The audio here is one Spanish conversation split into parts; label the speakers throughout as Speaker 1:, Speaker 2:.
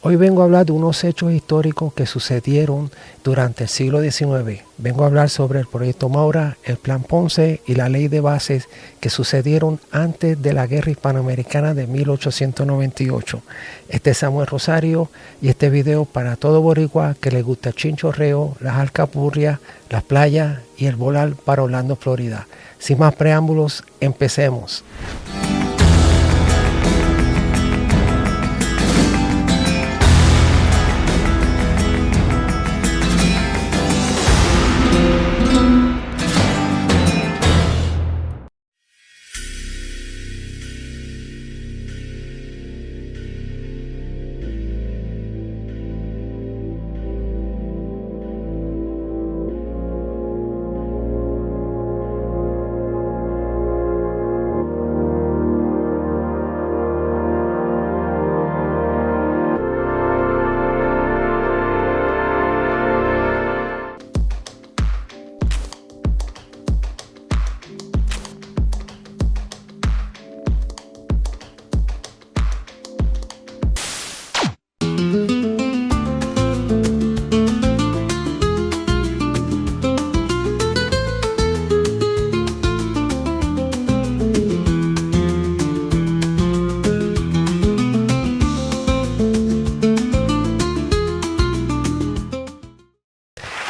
Speaker 1: Hoy vengo a hablar de unos hechos históricos que sucedieron durante el siglo XIX. Vengo a hablar sobre el proyecto Maura, el Plan Ponce y la Ley de Bases que sucedieron antes de la Guerra Hispanoamericana de 1898. Este es Samuel Rosario y este video para todo boricua que le gusta el chinchorreo, las alcapurrias, las playas y el volar para Orlando, Florida. Sin más preámbulos, empecemos.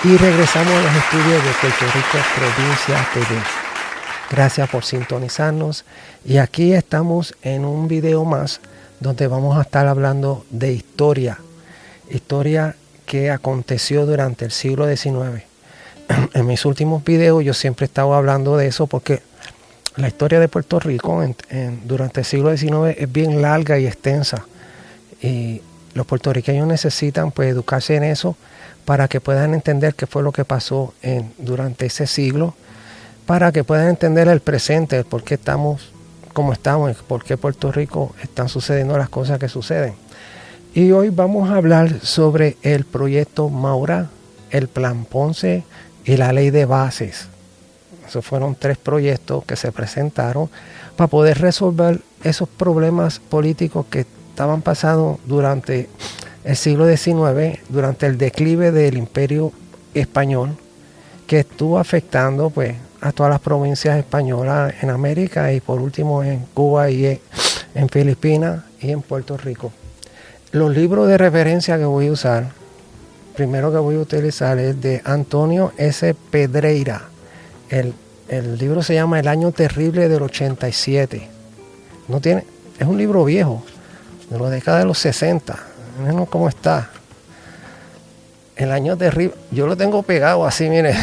Speaker 1: Y regresamos a los estudios de Puerto Rico Provincia TV. Gracias por sintonizarnos. Y aquí estamos en un video más donde vamos a estar hablando de historia. Historia que aconteció durante el siglo XIX. En mis últimos videos yo siempre he estado hablando de eso porque la historia de Puerto Rico durante el siglo XIX es bien larga y extensa. Y los puertorriqueños necesitan pues educarse en eso para que puedan entender qué fue lo que pasó durante ese siglo, para que puedan entender el presente, el por qué estamos como estamos, por qué Puerto Rico están sucediendo las cosas que suceden. Y hoy vamos a hablar sobre el proyecto Maura, el Plan Ponce y la Ley de Bases. Esos fueron 3 proyectos que se presentaron para poder resolver esos problemas políticos que estaban pasando durante el siglo XIX, durante el declive del Imperio Español, que estuvo afectando pues a todas las provincias españolas en América y por último en Cuba y en Filipinas y en Puerto Rico. Los libros de referencia que voy a usar, primero que voy a utilizar es de Antonio S. Pedreira. El libro se llama El Año Terrible del 87. Es un libro viejo, de la década de los 60. Miren cómo está. El Año Terrible. Yo lo tengo pegado así, mire.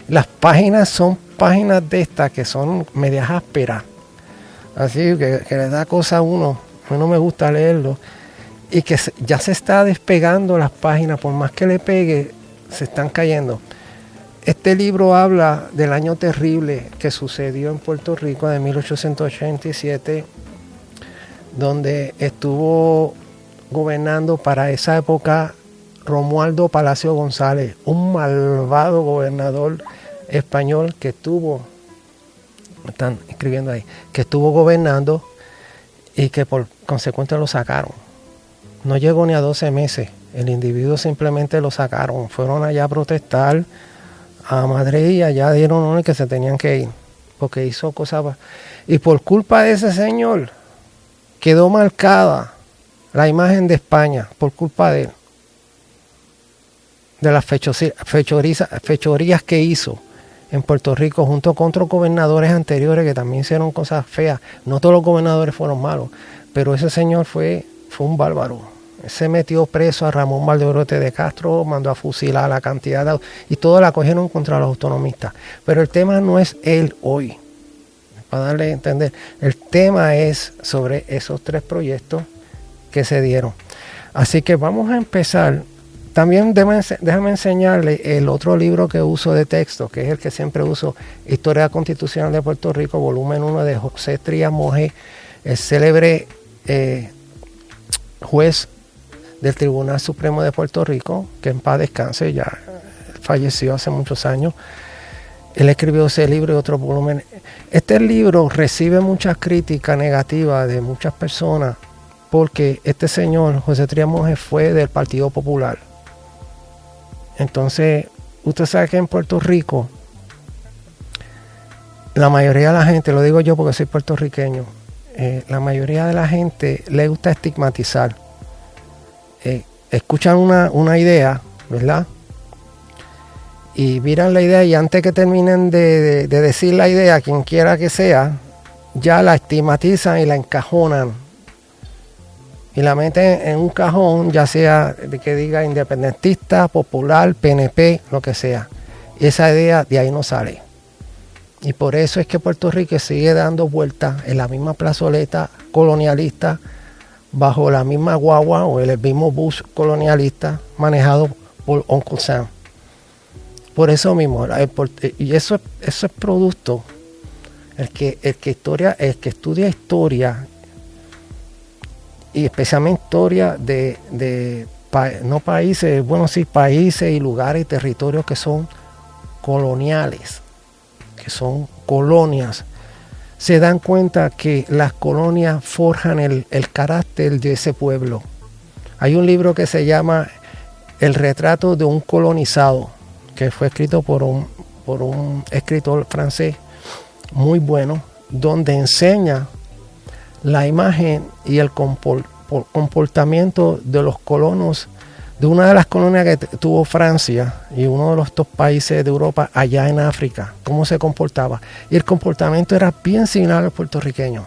Speaker 1: Las páginas son páginas de estas que son medias ásperas. Así que le da cosa a uno. A mí no me gusta leerlo. Y que ya se está despegando las páginas. Por más que le pegue, se están cayendo. Este libro habla del año terrible que sucedió en Puerto Rico de 1887, donde estuvo gobernando para esa época Romualdo Palacio González, un malvado gobernador español que estuvo gobernando y que por consecuencia lo sacaron. No llegó ni a 12 meses, el individuo simplemente lo sacaron, fueron allá a protestar a Madrid y allá dieron orden que se tenían que ir, porque hizo cosas, y por culpa de ese señor quedó marcada la imagen de España por culpa de él, de las fechorías que hizo en Puerto Rico junto con otros gobernadores anteriores que también hicieron cosas feas. No todos los gobernadores fueron malos, pero ese señor fue un bárbaro. Se metió preso a Ramón Valderote de Castro, mandó a fusilar a la cantidad y todo la cogieron contra los autonomistas. Pero el tema no es él hoy. Para darle a entender, el tema es sobre esos 3 proyectos que se dieron. Así que vamos a empezar. También déjame enseñarle el otro libro que uso de texto, que es el que siempre uso, Historia Constitucional de Puerto Rico, volumen 1 de José Trías Moje, el célebre juez del Tribunal Supremo de Puerto Rico, que en paz descanse, ya falleció hace muchos años. Él escribió ese libro y otro volumen. Este libro recibe muchas críticas negativas de muchas personas porque este señor, José Trías Monge, fue del Partido Popular. Entonces, usted sabe que en Puerto Rico, la mayoría de la gente, lo digo yo porque soy puertorriqueño, la mayoría de la gente le gusta estigmatizar. Escuchan una idea, ¿verdad? Y miran la idea y antes que terminen de decir la idea, quien quiera que sea, ya la estigmatizan y la encajonan. Y la meten en un cajón, ya sea de que diga independentista, popular, PNP, lo que sea. Y esa idea de ahí no sale. Y por eso es que Puerto Rico sigue dando vueltas en la misma plazoleta colonialista, bajo la misma guagua o el mismo bus colonialista manejado por Uncle Sam. Por eso mismo, y eso es producto, el que estudia historia, y especialmente historia no países, bueno sí, países y lugares y territorios que son coloniales, que son colonias, se dan cuenta que las colonias forjan el carácter de ese pueblo. Hay un libro que se llama El retrato de un colonizado, que fue escrito por un escritor francés muy bueno, donde enseña la imagen y el comportamiento de los colonos de una de las colonias que tuvo Francia y uno de estos países de Europa allá en África, cómo se comportaba. Y el comportamiento era bien similar al puertorriqueño.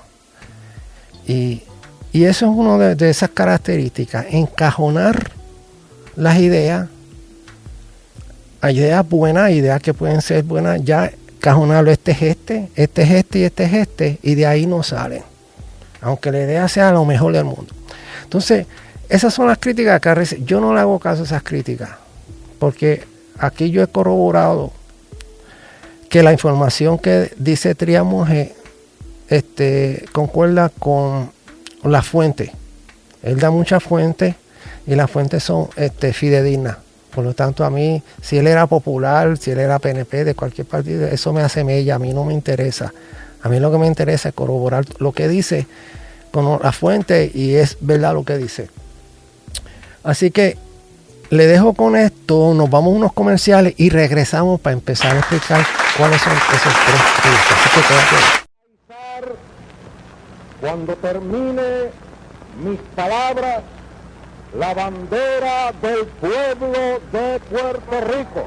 Speaker 1: Y eso es una de esas características, encajonar las ideas, ideas buenas, ideas que pueden ser buenas, ya encajonarlo, este es este y este es este, y de ahí no salen. Aunque la idea sea lo mejor del mundo. Entonces, esas son las críticas que recibo. Yo no le hago caso a esas críticas, porque aquí yo he corroborado que la información que dice Trías Monge concuerda con la fuente. Él da muchas fuentes y las fuentes son fidedignas. Por lo tanto, a mí, si él era popular, si él era PNP de cualquier partido, eso me hace mella, a mí no me interesa. A mí lo que me interesa es corroborar lo que dice con la fuente y es verdad lo que dice. Así que le dejo con esto, nos vamos a unos comerciales y regresamos para empezar a explicar cuáles son esos tres puntos. Así que quédate.
Speaker 2: Cuando termine mis palabras, la bandera del pueblo de Puerto Rico.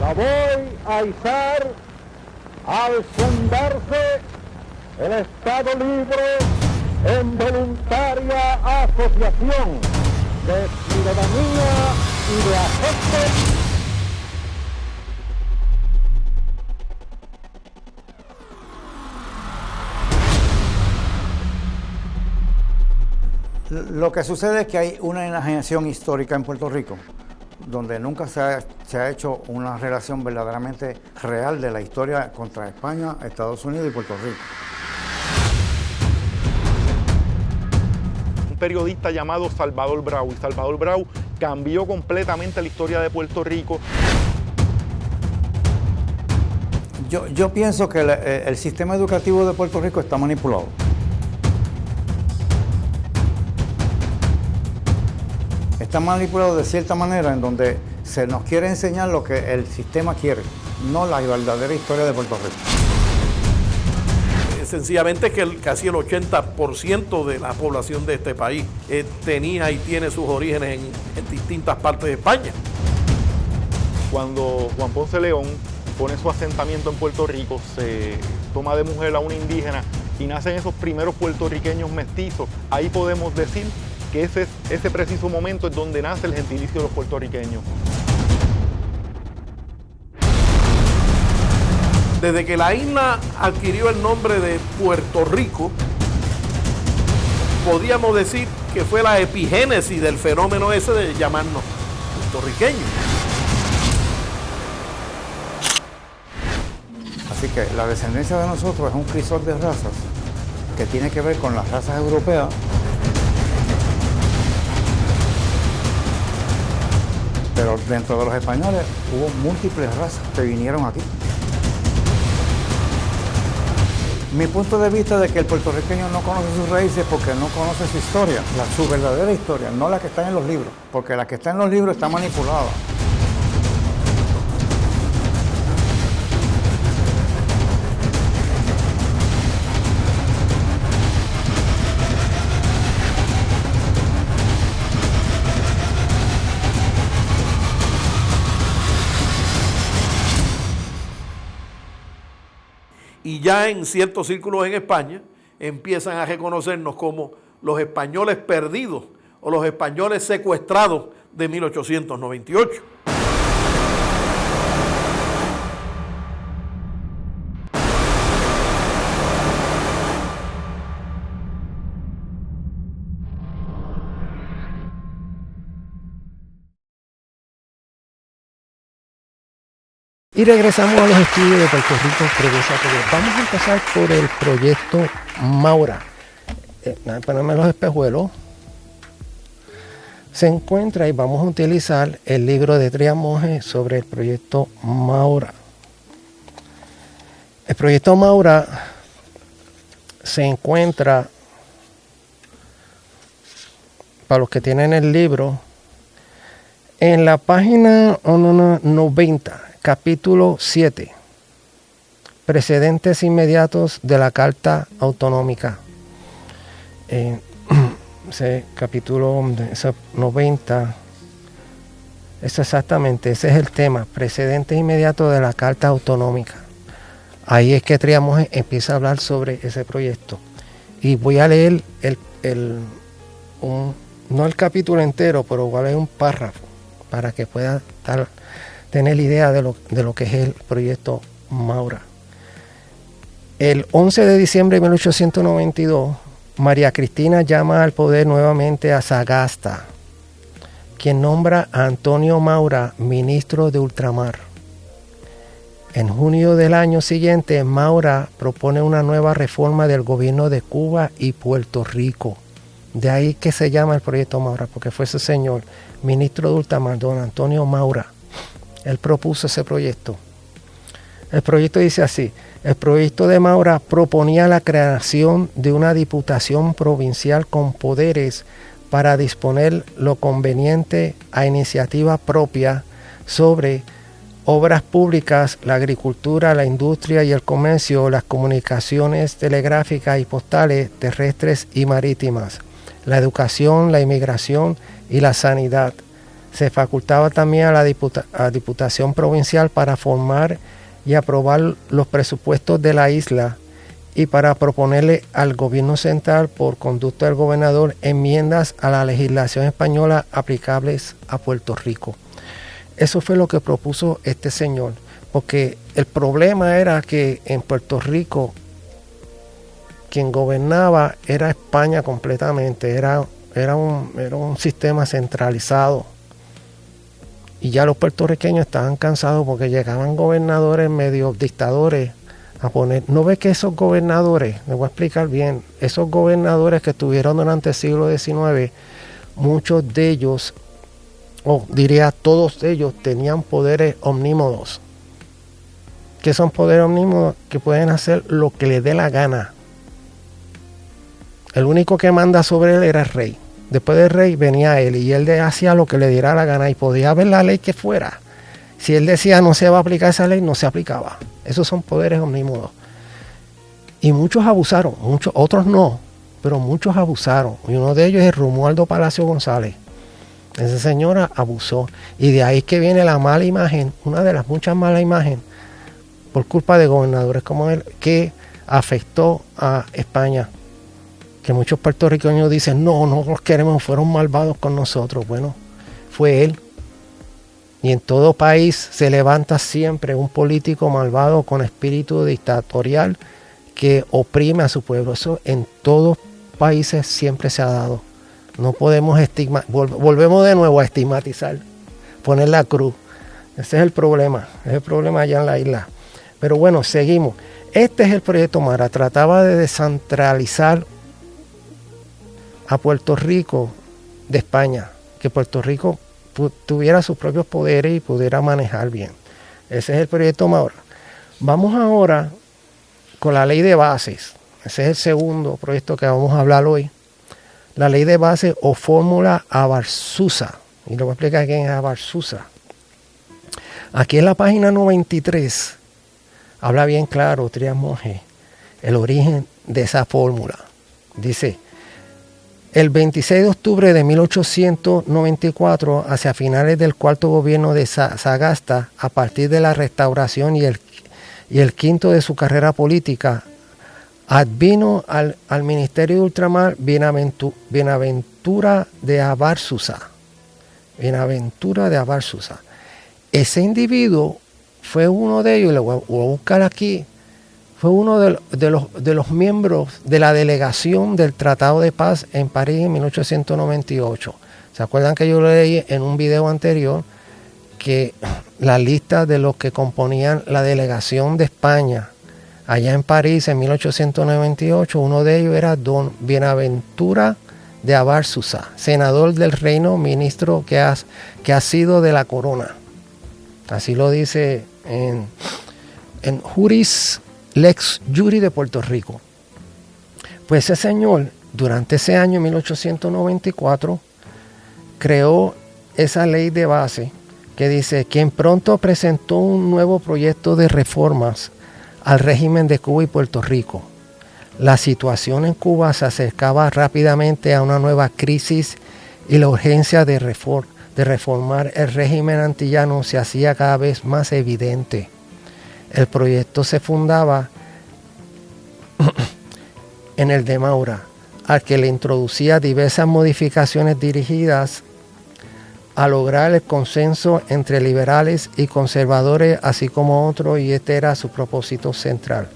Speaker 2: La voy a izar al fundarse el Estado Libre en voluntaria asociación de ciudadanía y de afecto.
Speaker 3: Lo que sucede es que hay una enajenación histórica en Puerto Rico, donde nunca se ha hecho una relación verdaderamente real de la historia contra España, Estados Unidos y Puerto Rico.
Speaker 4: Un periodista llamado Salvador Brau, y Salvador Brau cambió completamente la historia de Puerto Rico.
Speaker 3: Yo pienso que el sistema educativo de Puerto Rico está manipulado. Está manipulado de cierta manera en donde se nos quiere enseñar lo que el sistema quiere, no la verdadera historia de Puerto Rico.
Speaker 5: Sencillamente que casi el 80% de la población de este país tenía y tiene sus orígenes en distintas partes de España.
Speaker 4: Cuando Juan Ponce León pone su asentamiento en Puerto Rico, se toma de mujer a una indígena y nacen esos primeros puertorriqueños mestizos, ahí podemos decir que ese preciso momento es donde nace el gentilicio de los puertorriqueños.
Speaker 5: Desde que la isla adquirió el nombre de Puerto Rico, podíamos decir que fue la epigénesis del fenómeno ese de llamarnos puertorriqueños.
Speaker 3: Así que la descendencia de nosotros es un crisol de razas que tiene que ver con las razas europeas. Pero dentro de los españoles hubo múltiples razas que vinieron aquí. Mi punto de vista de que el puertorriqueño no conoce sus raíces porque no conoce su historia, su verdadera historia, no la que está en los libros, porque la que está en los libros está manipulada.
Speaker 5: Y ya en ciertos círculos en España empiezan a reconocernos como los españoles perdidos o los españoles secuestrados de 1898.
Speaker 1: Y regresamos a los estudios de Puerto Rico, Provincia Tedé. Vamos a empezar por el proyecto Maura. Ponerme los espejuelos. Se encuentra y vamos a utilizar el libro de Trías Monge sobre el proyecto Maura. El proyecto Maura se encuentra, para los que tienen el libro, en la página 90. Capítulo 7. Precedentes inmediatos de la Carta Autonómica. Ese capítulo 90. Eso exactamente, ese es el tema. Precedentes inmediatos de la Carta Autonómica. Ahí es que Trías Monge empieza a hablar sobre ese proyecto. Y voy a leer no el capítulo entero, pero voy a leer un párrafo para que pueda tener idea de lo que es el proyecto Maura. El 11 de diciembre de 1892, María Cristina llama al poder nuevamente a Sagasta, quien nombra a Antonio Maura ministro de ultramar. En junio del año siguiente, Maura propone una nueva reforma del gobierno de Cuba y Puerto Rico. De ahí que se llama el proyecto Maura, porque fue ese señor, ministro de ultramar, don Antonio Maura. Él propuso ese proyecto. El proyecto dice así: el proyecto de Maura proponía la creación de una diputación provincial con poderes para disponer lo conveniente a iniciativa propia sobre obras públicas, la agricultura, la industria y el comercio, las comunicaciones telegráficas y postales, terrestres y marítimas, la educación, la inmigración y la sanidad. Se facultaba también a la Diputación Provincial para formar y aprobar los presupuestos de la isla y para proponerle al gobierno central, por conducto del gobernador, enmiendas a la legislación española aplicables a Puerto Rico. Eso fue lo que propuso este señor, porque el problema era que en Puerto Rico quien gobernaba era España completamente, era un sistema centralizado. Y ya los puertorriqueños estaban cansados porque llegaban gobernadores medio dictadores a poner. ¿No ve que esos gobernadores, me voy a explicar bien, esos gobernadores que estuvieron durante el siglo XIX, muchos de ellos, o diría todos ellos, tenían poderes omnímodos? ¿Qué son poderes omnímodos? Que pueden hacer lo que les dé la gana. El único que manda sobre él era el rey. Después del rey venía él y él hacía lo que le diera la gana y podía haber la ley que fuera. Si él decía no se va a aplicar esa ley, no se aplicaba. Esos son poderes omnímodos. Y muchos abusaron, otros no, pero muchos abusaron. Y uno de ellos es Romualdo Palacio González. Ese señor abusó. Y de ahí es que viene la mala imagen, una de las muchas malas imágenes, por culpa de gobernadores como él, que afectó a España. Que muchos puertorriqueños dicen, no los queremos, fueron malvados con nosotros. Bueno, fue él. Y en todo país se levanta siempre un político malvado con espíritu dictatorial que oprime a su pueblo. Eso en todos países siempre se ha dado. No podemos volvemos de nuevo a estigmatizar, poner la cruz. Ese es el problema allá en la isla. Pero bueno, seguimos. Este es el proyecto Maura. Trataba de descentralizar a Puerto Rico de España, que Puerto Rico tuviera sus propios poderes y pudiera manejar bien. Ese es el proyecto Maura. Vamos ahora con la ley de bases. Ese es el segundo proyecto que vamos a hablar hoy. La ley de bases o fórmula Abarzuza. Y lo voy a explicar quién es Abarzuza. Aquí en la página 93 habla bien claro Trías Monge el origen de esa fórmula. Dice: el 26 de octubre de 1894, hacia finales del cuarto gobierno de Sagasta, a partir de la restauración y el quinto de su carrera política, advino al ministerio de ultramar Bienaventura de Abarzuza. Bienaventura de Abarzuza. Ese individuo fue uno de ellos, lo voy a buscar aquí, fue uno de los miembros de la delegación del Tratado de Paz en París en 1898. ¿Se acuerdan que yo lo leí en un video anterior? Que la lista de los que componían la delegación de España allá en París en 1898, uno de ellos era don Bienaventura de Abarzuza, senador del reino, ministro que ha sido de la corona. Así lo dice en Juris Lex Juri de Puerto Rico. Pues ese señor, durante ese año 1894, creó esa ley de base que dice: quien pronto presentó un nuevo proyecto de reformas al régimen de Cuba y Puerto Rico. La situación en Cuba se acercaba rápidamente a una nueva crisis y la urgencia de reformar el régimen antillano se hacía cada vez más evidente. El proyecto se fundaba en el de Maura, al que le introducía diversas modificaciones dirigidas a lograr el consenso entre liberales y conservadores, así como otros, y este era su propósito central,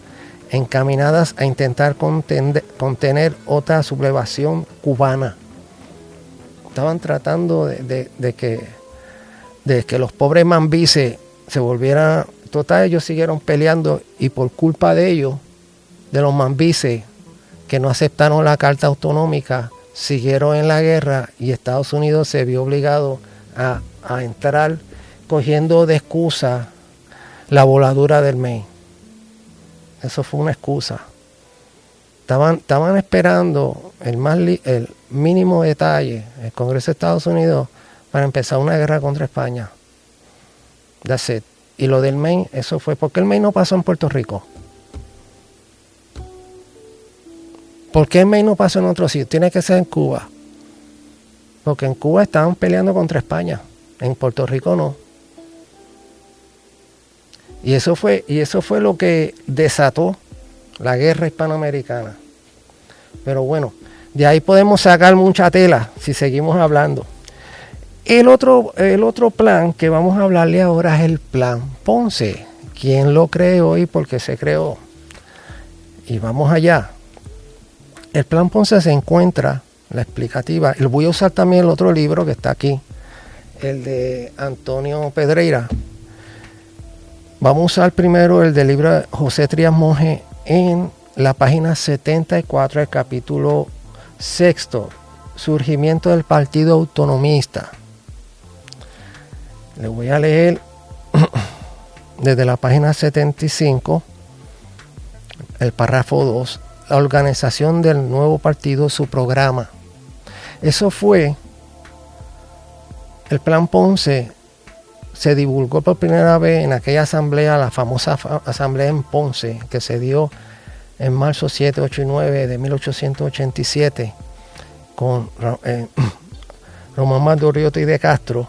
Speaker 1: encaminadas a intentar contener otra sublevación cubana. Estaban tratando de que los pobres mambises se volvieran. Total, ellos siguieron peleando, y por culpa de ellos, de los mambises que no aceptaron la Carta Autonómica, siguieron en la guerra, y Estados Unidos se vio obligado a entrar cogiendo de excusa la voladura del Maine. Eso fue una excusa. Estaban esperando el mínimo detalle, el Congreso de Estados Unidos, para empezar una guerra contra España. That's it. Y lo del Maine, eso fue porque el Maine no pasó en Puerto Rico. ¿Por qué el Maine no pasó en otro sitio? Tiene que ser en Cuba. Porque en Cuba estaban peleando contra España. En Puerto Rico no. Y eso fue lo que desató la guerra hispanoamericana. Pero bueno, de ahí podemos sacar mucha tela si seguimos hablando. El otro plan que vamos a hablarle ahora es el Plan Ponce. ¿Quién lo creó y por qué se creó? Y vamos allá. El Plan Ponce se encuentra, la explicativa, y voy a usar también el otro libro que está aquí, el de Antonio Pedreira. Vamos a usar primero el del libro de José Trías Monge en la página 74, el capítulo 6, Surgimiento del Partido Autonomista. Le voy a leer desde la página 75, el párrafo 2, la organización del nuevo partido, su programa. Eso fue, el Plan Ponce se divulgó por primera vez en aquella asamblea, la famosa asamblea en Ponce, que se dio en marzo 7, 8 y 9 de 1887, con Román Maldoriotti de Castro,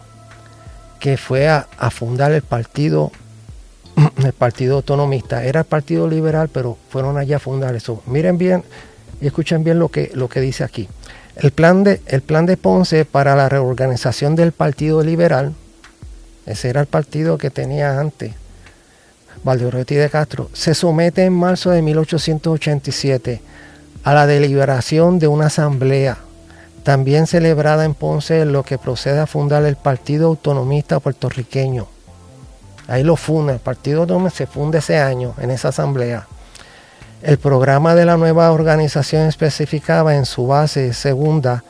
Speaker 1: que fue a fundar el partido autonomista. Era el Partido Liberal, pero fueron allá a fundar eso. Miren bien y escuchen bien lo que dice aquí. El plan de Ponce para la reorganización del Partido Liberal, ese era el partido que tenía antes Maldoriotti de Castro, se somete en marzo de 1887 a la deliberación de una asamblea también celebrada en Ponce, en lo que procede a fundar el Partido Autonomista Puertorriqueño. Ahí lo funda, el Partido Autónomo se funda ese año en esa asamblea. El programa de la nueva organización especificaba en su base segunda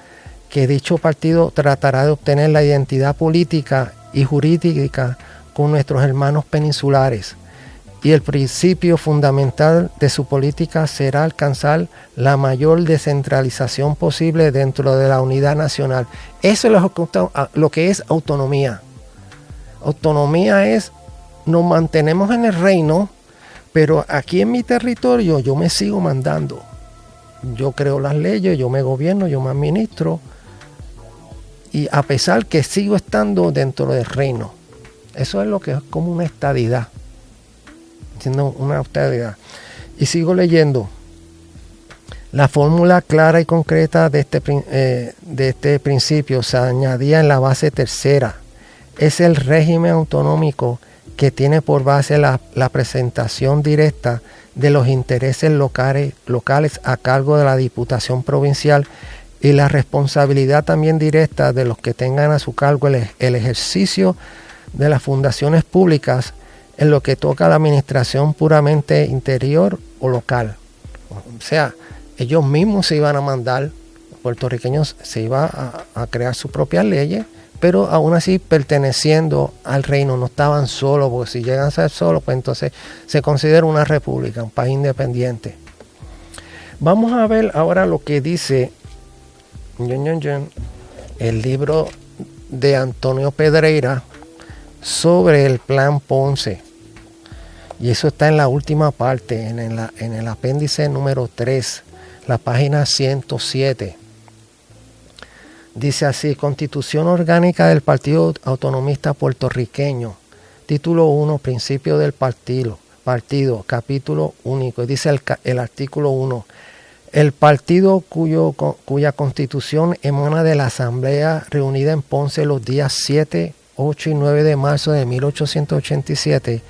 Speaker 1: que dicho partido tratará de obtener la identidad política y jurídica con nuestros hermanos peninsulares, y el principio fundamental de su política será alcanzar la mayor descentralización posible dentro de la unidad nacional. Eso es lo que es autonomía. Autonomía es, nos mantenemos en el reino, pero aquí en mi territorio yo me sigo mandando. Yo creo las leyes, yo me gobierno, yo me administro, y a pesar que sigo estando dentro del reino. Eso es lo que es como una estadidad. Siendo una estadidad. Y sigo leyendo. La fórmula clara y concreta de este principio se añadía en la base tercera. Es el régimen autonómico que tiene por base la presentación directa de los intereses locales a cargo de la Diputación Provincial y la responsabilidad también directa de los que tengan a su cargo el ejercicio de las fundaciones públicas en lo que toca a la administración puramente interior o local. O sea, ellos mismos se iban a mandar, los puertorriqueños se iban a crear sus propias leyes, pero aún así perteneciendo al reino, no estaban solos, porque si llegan a ser solos, pues entonces se considera una república, un país independiente. Vamos a ver ahora lo que dice el libro de Antonio Pedreira sobre el Plan Ponce. Y eso está en la última parte, en el apéndice número 3, la página 107. Dice así: Constitución Orgánica del Partido Autonomista Puertorriqueño. Título 1, Principio del Partido, capítulo único. Dice el artículo 1. El partido cuya constitución emana de la Asamblea reunida en Ponce los días 7, 8 y 9 de marzo de 1887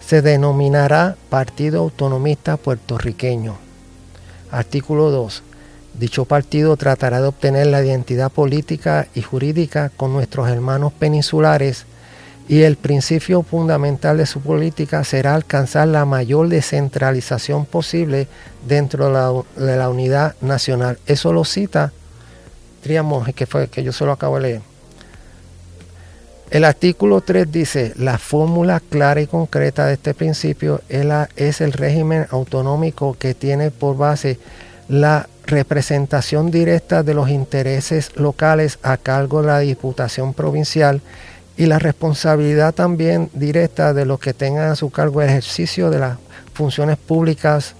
Speaker 1: se denominará Partido Autonomista Puertorriqueño. Artículo 2. Dicho partido tratará de obtener la identidad política y jurídica con nuestros hermanos peninsulares, y el principio fundamental de su política será alcanzar la mayor descentralización posible dentro de la unidad nacional. Eso lo cita Trías Monge, que yo se lo acabo de leer. El artículo 3 dice: la fórmula clara y concreta de este principio es el régimen autonómico que tiene por base la representación directa de los intereses locales a cargo de la Diputación Provincial y la responsabilidad también directa de los que tengan a su cargo el ejercicio de las funciones públicas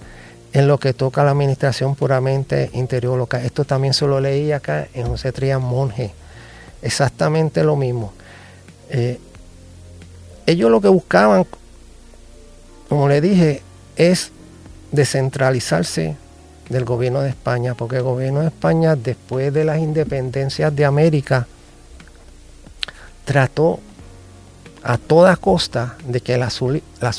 Speaker 1: en lo que toca a la administración puramente interior local. Esto también se lo leí acá en José Trías Monge. Exactamente lo mismo. Ellos lo que buscaban, como le dije, es descentralizarse del gobierno de España, porque el gobierno de España, después de las independencias de América, trató a toda costa de que las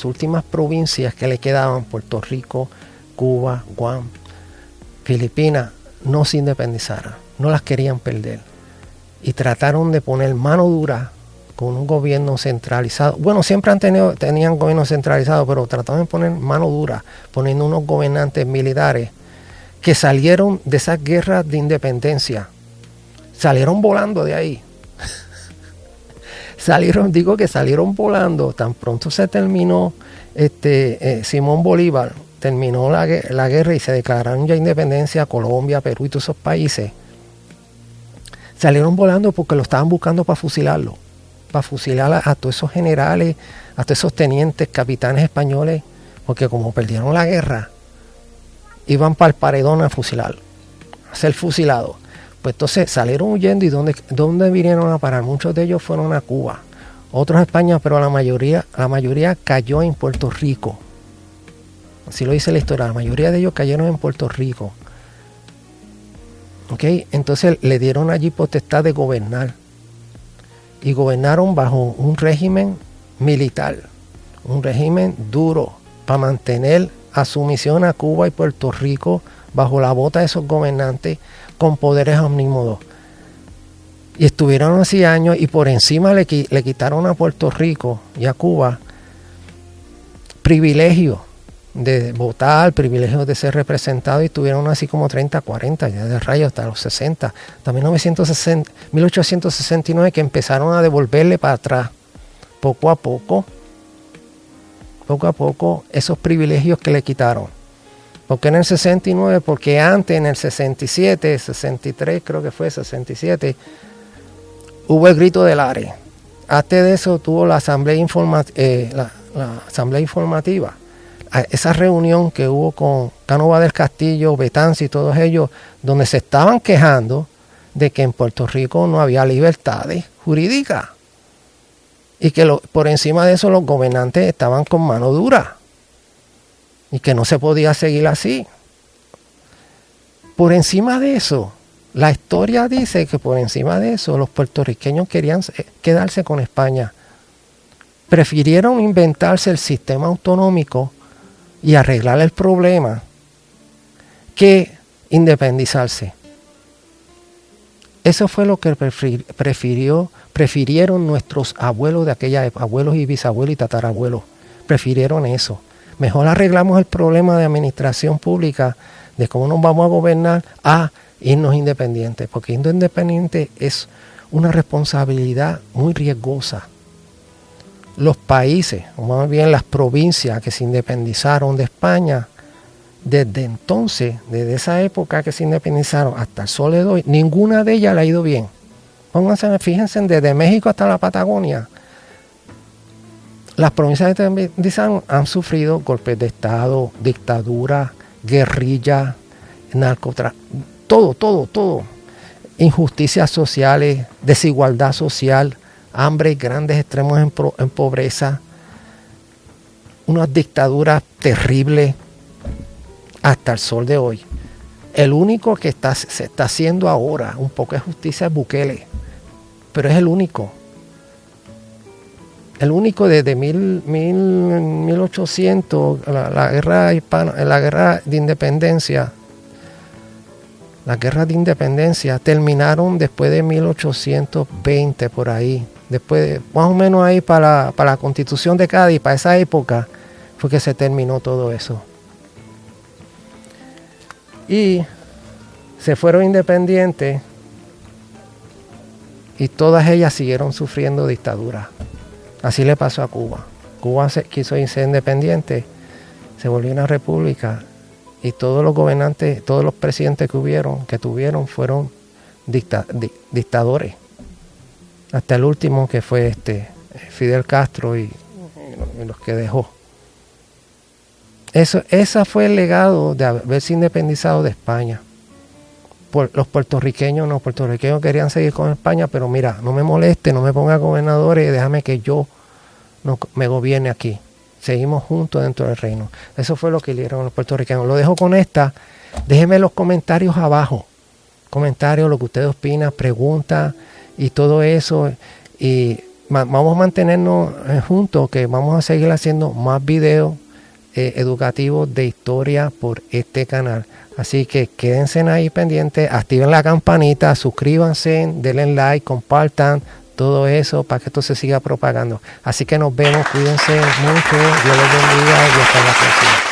Speaker 1: últimas provincias que le quedaban, Puerto Rico, Cuba, Guam, Filipinas, no se independizaran, no las querían perder, y trataron de poner mano dura con un gobierno centralizado. Bueno, siempre tenían gobierno centralizado, pero trataron de poner mano dura, poniendo unos gobernantes militares que salieron de esas guerras de independencia, salieron volando de ahí. Salieron volando. Tan pronto se terminó Simón Bolívar, terminó la guerra y se declararon ya independencia Colombia, Perú y todos esos países. Salieron volando porque lo estaban buscando para fusilarlo, para fusilar a todos esos generales, a todos esos tenientes, capitanes españoles, porque como perdieron la guerra, iban para el paredón a fusilarlo, a ser fusilados. Pues entonces salieron huyendo. ¿Y dónde vinieron a parar? Muchos de ellos fueron a Cuba, otros a España, pero la mayoría cayó en Puerto Rico. Así lo dice la historia, la mayoría de ellos cayeron en Puerto Rico. ¿Okay? Entonces le dieron allí potestad de gobernar. Y gobernaron bajo un régimen militar, un régimen duro, para mantener a sumisión a Cuba y Puerto Rico bajo la bota de esos gobernantes con poderes omnímodos. Y estuvieron así años, y por encima le quitaron a Puerto Rico y a Cuba privilegios de votar, privilegios de ser representados, y tuvieron así como 30, 40, ya de rayos hasta los 60, hasta 1869, que empezaron a devolverle para atrás, poco a poco, esos privilegios que le quitaron. ¿Por qué en el 69? Porque antes, en el 67, 63, creo que fue 67, hubo el grito del Lares. Antes de eso tuvo la asamblea informativa. Esa reunión que hubo con Cánovas del Castillo, Betances y todos ellos, donde se estaban quejando de que en Puerto Rico no había libertades jurídicas y que por encima de eso los gobernantes estaban con mano dura y que no se podía seguir así. Por encima de eso, la historia dice que por encima de eso los puertorriqueños querían quedarse con España. Prefirieron inventarse el sistema autonómico y arreglar el problema que independizarse. Eso fue lo que prefirieron nuestros abuelos de aquella época, abuelos y bisabuelos y tatarabuelos. Prefirieron eso. Mejor arreglamos el problema de administración pública, de cómo nos vamos a gobernar, a irnos independientes, porque irnos independientes es una responsabilidad muy riesgosa. Los países, o más bien las provincias que se independizaron de España, desde entonces, desde esa época que se independizaron hasta el sol de hoy, ninguna de ellas le ha ido bien. Fíjense, desde México hasta la Patagonia, las provincias que se independizaron han sufrido golpes de Estado, dictadura, guerrilla, narcotráfico, todo. Injusticias sociales, desigualdad social, hambre, grandes extremos en pobreza, unas dictaduras terribles hasta el sol de hoy. El único que se está haciendo ahora un poco de justicia es Bukele, pero es el único. El único desde 1800, la guerra hispana, la guerra de independencia. Las guerras de independencia terminaron después de 1820, por ahí. Después, más o menos ahí para la Constitución de Cádiz, para esa época, fue que se terminó todo eso. Y se fueron independientes y todas ellas siguieron sufriendo dictadura. Así le pasó a Cuba. Cuba quiso irse independiente, se volvió una república y todos los gobernantes, todos los presidentes que tuvieron fueron dictadores. Hasta el último, que fue Fidel Castro y los que dejó. Ese fue el legado de haberse independizado de España. Los puertorriqueños querían seguir con España, pero mira, no me moleste, no me ponga gobernadores, déjame que yo me gobierne aquí. Seguimos juntos dentro del reino. Eso fue lo que dieron los puertorriqueños. Lo dejo con esta. Déjenme los comentarios abajo. Comentarios, lo que ustedes opinan, preguntas y todo eso. Y vamos a mantenernos juntos, que vamos a seguir haciendo más videos educativos de historia por este canal. Así que quédense ahí pendientes, activen la campanita, suscríbanse, denle like, compartan todo eso para que esto se siga propagando. Así que nos vemos, cuídense mucho, Dios les bendiga y hasta la próxima.